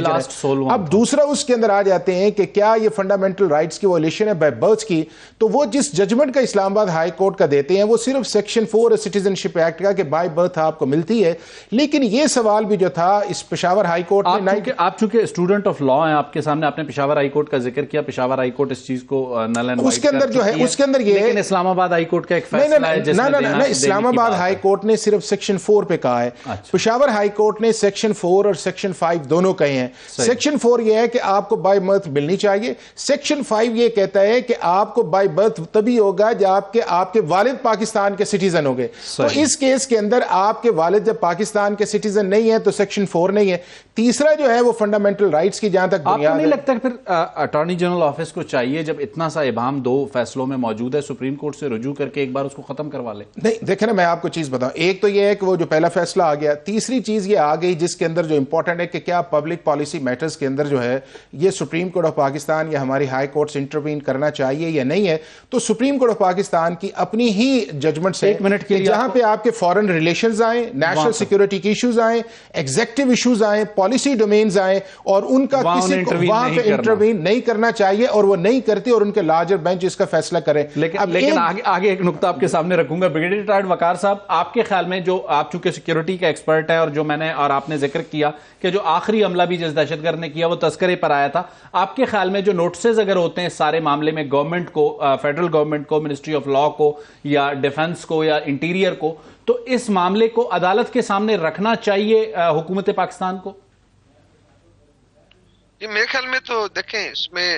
اب دوسرا اس کے اندر آ جاتے ہیں کہ کیا یہ فنڈامنٹل رائٹس کی وائلیشن ہے بائی برتھ کی, تو وہ جس ججمنٹ کا اسلام آباد ہائی کورٹ کا دیتے ہیں وہ صرف سیکشن 4 سٹیزن شپ ایکٹ کا کہ بائی برتھ آپ کو ملتی ہے. لیکن یہ سوال بھی جو تھا اس پشاور ہائی کورٹ میں, آپ چونکہ اسٹوڈنٹ آف لا ہیں, آپ کے سامنے آپ نے پشاور ہائی کورٹ کا ذکر کیا, پشاور ہائی کورٹ اس چیز کو نل اینڈ وائٹ اس کے اندر جو ہے اس کے اندر یہ لیکن اسلام آباد ہائی کورٹ کا ایک فیصلہ ہے جس میں اسلام آباد ہائی کورٹ نے صرف سیکشن 4 پہ کہا ہے. پشاور ہائی کورٹ نے سیکشن 4 اور سیکشن 5 دونوں کہے ہیں. سیکشن 4 یہ ہے کہ آپ کو بائی برتھ ملنی چاہیے. سیکشن 5 یہ کہتا ہے کہ آپ کو بائی برتھ تبھی ہوگا جب آپ کے والد پاکستان کے سٹیزن ہوں گے. تو اس کیس کے اندر آپ کے والد جب پاکستان کے سٹیزن نہیں ہے تو سیکشن 4 نہیں ہے. تیسرا جو ہے وہ فنڈامنٹل رائٹس کی جہاں تک بنیاد ہے. آپ کو نہیں لگتا پھر اٹارنی جنرل آفس کو چاہیے جب اتنا سا ابہام 2 فیصلوں میں موجود ہے سپریم کورٹ سے رجوع کر کے ایک بار اس کو ختم کروا لے؟ نہیں دیکھیں نا, میں آپ کو چیز بتاؤں, ایک تو یہ ہے کہ وہ جو پہلا فیصلہ آ گیا. تیسری چیز یہ آ گئی جس کے اندر جو امپورٹنٹ ہے کہ کیا پبلک پالیسی میٹرز کے اندر جو ہے یہ سپریم کورٹ آف پاکستان یا ہماری ہائی کورٹ سے انٹروین کرنا چاہیے یا نہیں ہے. تو سپریم کورٹ آف پاکستان کی اپنی ہی ججمنٹ سے جہاں پہ آپ کے فارن ریلیشنز آئیں, نیشنل سیکورٹی کے ایشوز آئیں, ایگزیکٹو ایشوز آئیں, پالیسی ڈومینز آئیں, اور ان کا کسی کو وہاں پہ انٹروین نہیں کرنا چاہیے اور وہ نہیں کرتی اور ان کے لارجر بینچ اس کا فیصلہ کرے. لیکن آگے ایک نقطہ آپ کے سامنے رکھوں گا. بریگیڈیئر ریٹائرڈ وقار صاحب, آپ کے خیال میں جو آپ چونکہ سیکورٹی کا ایکسپرٹ ہے اور جو میں نے اور آپ نے ذکر کیا کہ جو آخری عملہ بھی جس دہشت گرد نے کیا وہ تذکرے پر آیا تھا, آپ کے خیال میں جو نوٹسز اگر ہوتے ہیں سارے معاملے میں گورنمنٹ کو, فیڈرل گورنمنٹ کو, منسٹری آف لا کو یا ڈیفنس کو یا انٹیریئر کو, تو اس معاملے کو عدالت کے سامنے رکھنا چاہیے حکومت پاکستان کو؟ جی میرے خیال میں تو دیکھیں اس میں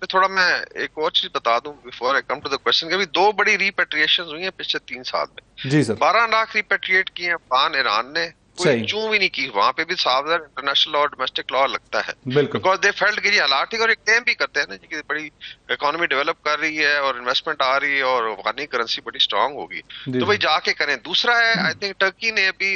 تھوڑا میں ایک اور چیز بتا دوں before I come to the question, کہ ابھی 2 بڑی ریپیٹریشنز ہوئی ہیں پچھلے 3 سال میں. جی سر. 12 لاکھ ریپیٹریٹ کیے ہیں افغان ایران نے, کوئی چوں بھی نہیں کی. وہاں پہ بھی صاف انٹرنیشنل لا اور ڈومیسٹک لا لگتا ہے, بیکاز دے فیلڈ کہ یہ حالات ہی, اور ایک کلیم بھی کرتے ہیں نا کہ بڑی اکانومی ڈیولپ کر رہی ہے اور انویسٹمنٹ آ رہی ہے اور افغانی کرنسی بڑی اسٹرانگ ہوگی, تو بھائی جا کے کریں. دوسرا ہے آئی تھنک ٹرکی نے ابھی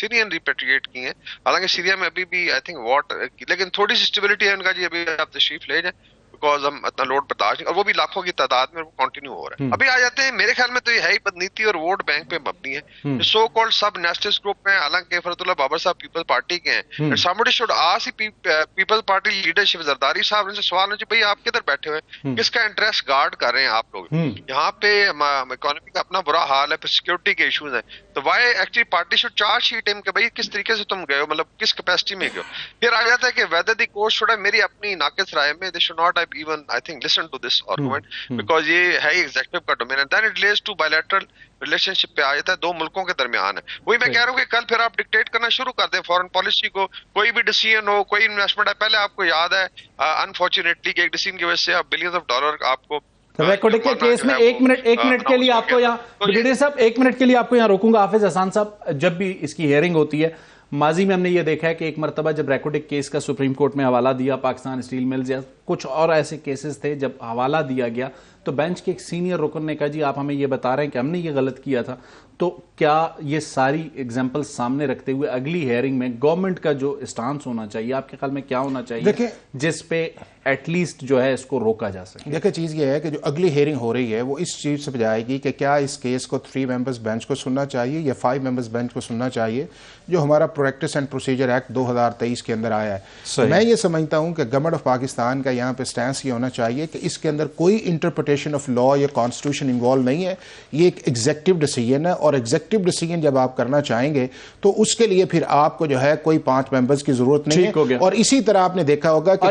سیرین ریپیٹریٹ کی ہیں, حالانکہ سیریا میں ابھی بھی آئی تھنک واٹ, لیکن تھوڑی سی اسٹیبلٹی ہے ان کا. جی ابھی آپ تشریف لے جائیں بیکاز ہم اتنا لوڈ برداشت نہیں, اور وہ بھی لاکھوں کی تعداد میں وہ کنٹینیو ہو رہا ہے. ابھی آ جاتے ہیں, میرے خیال میں تو یہ ہے ہی بدنیتی اور ووٹ بینک پہ مبنی ہے. سو کالڈ سب نیشنلسٹ گروپ میں, حالانکہ فرت اللہ بابر صاحب پیپلز پارٹی کے ہیں, somebody should ask Peoples Party leadership Zardari صاحب ان سے سوال ہے بھائی آپ کدھر بیٹھے ہوئے, کس کا انٹرسٹ گارڈ کر رہے ہیں آپ لوگ؟ یہاں پہ اکانومی کا اپنا برا حال ہے, پھر سیکورٹی کے ایشوز ہیں, تو why actually party should charge sheet ہم کہ بھائی کس طریقے سے تم گئے ہو, مطلب کس کیپیسٹی میں گئے ہو. پھر آ جاتا ہے کہ whether the court should have, میری اپنی ناقص رائے میں they should not have even I think listen to this argument because یہ ہے ایگزیکٹو کا ڈومین ہے. then it relates to bilateral relationship پہ آ جاتا ہے, 2 ملکوں کے درمیان ہے. وہی میں کہہ رہا ہوں کہ کل پھر آپ ڈکٹیٹ کرنا شروع کر دیں فورن پالیسی کو, کوئی بھی ڈیسیژن ہو, کوئی انویسٹمنٹ ہے. پہلے آپ کو یاد ہے انفارچونیٹلی کہ ایک ڈیسیژن کی وجہ سے آپ بلینز آف ڈالر آپ کو ریکارڈنگ کے کیس میں ایک منٹ کے لیے آپ کو یہاں بریگیڈیئر صاحب 1 منٹ کے لیے آپ کو یہاں روکوں گا. حافظ احسان صاحب, جب بھی اس کی ہیئرنگ ہوتی ہے ماضی میں ہم نے یہ دیکھا ہے کہ ایک مرتبہ جب ریکارڈنگ کیس کا سپریم کورٹ میں حوالہ دیا, پاکستان اسٹیل ملز یا کچھ اور ایسے کیسز تھے, جب حوالہ دیا گیا تو بینچ کے ایک سینئر رکن نے کہا جی آپ ہمیں یہ بتا رہے ہیں کہ ہم نے یہ غلط کیا تھا. تو کیا یہ ساری ایگزامپل سامنے رکھتے ہوئے اگلی ہیئرنگ میں گورنمنٹ کا جو اسٹانس ہونا چاہیے آپ کے خیال میں کیا ہونا چاہیے جس پہ ایٹ لیسٹ جو ہے اس کو روکا جا سکے؟ دیکھیں چیز یہ ہے کہ جو اگلی ہیئرنگ ہو رہی ہے وہ اس چیز سے جائے گی کہ کیا اس کیس کو 3 ممبرز بینچ کو سننا چاہیے یا 5 ممبرز بینچ کو سننا چاہیے, جو ہمارا پریکٹس اینڈ پروسیجر ایکٹ 2023 کے اندر آیا ہے. میں یہ سمجھتا ہوں کہ گورنمنٹ آف پاکستان کا یہاں پہ سٹینس یہ ہونا چاہیے کہ اس کے اندر کوئی انٹرپریٹیشن آف لا یا کانسٹیٹیوشن انوالو نہیں ہے, یہ ایک ایگزیکٹو ڈیسیژن ہے, اور ایگزیکٹو ڈیسیژن جب آپ کرنا چاہیں گے تو اس کے لیے پھر آپ کو جو ہے کوئی 5 ممبرز کی ضرورت نہیں ہے. اور اسی طرح آپ نے دیکھا ہوگا کہ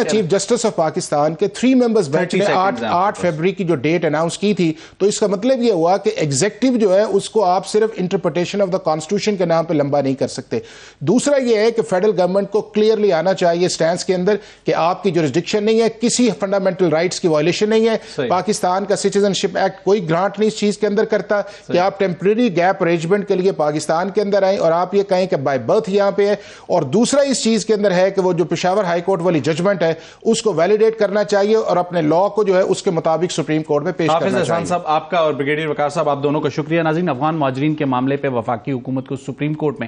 چیف جسٹس آف پاکستان کے 3 ممبرز بینچ نے 8 فروری کی جو ڈیٹ اناؤنس کی تھی, تو اس کا مطلب یہ ہوا کہ ایگزیکٹو جو ہے اس کو آپ صرف انٹرپریٹیشن آف دا کانسٹیٹیوشن کے نام پہ لمبا نہیں کر سکتے. دوسرا یہ ہے کہ فیڈرل گورنمنٹ کو کلیئرلی آنا چاہیے سٹینس کے اندر کہ آپ کی جورسڈکشن نہیں ہے, کسی فنڈامنٹل رائٹس کی وائلیشن نہیں ہے. پاکستان کا سٹیزن شپ ایکٹ کوئی گرانٹ نہیں اس چیز کے اندر کرتا کہ آپ ٹیمپریری گیپ ارینجمنٹ کے لیے پاکستان کے اندر آئیں اور آپ یہ کہیں کہ بائی برتھ یہاں پہ ہے. اور دوسرا اس چیز کے اندر ہے کہ وہ جو پشاور ہائی کورٹ والی ججمنٹ ہے اس کو ویلیڈیٹ کرنا چاہیے اور اپنے لا کو جو ہے اس کے مطابق سپریم کورٹ میں پیش کرنا چاہیے. حافظ احسان صاحب آپ کا اور بریگیڈیئر وقار صاحب آپ دونوں کا شکریہ. ناظرین, افغان مہاجرین کے معاملے پہ وفاقی حکومت کو سپریم کورٹ میں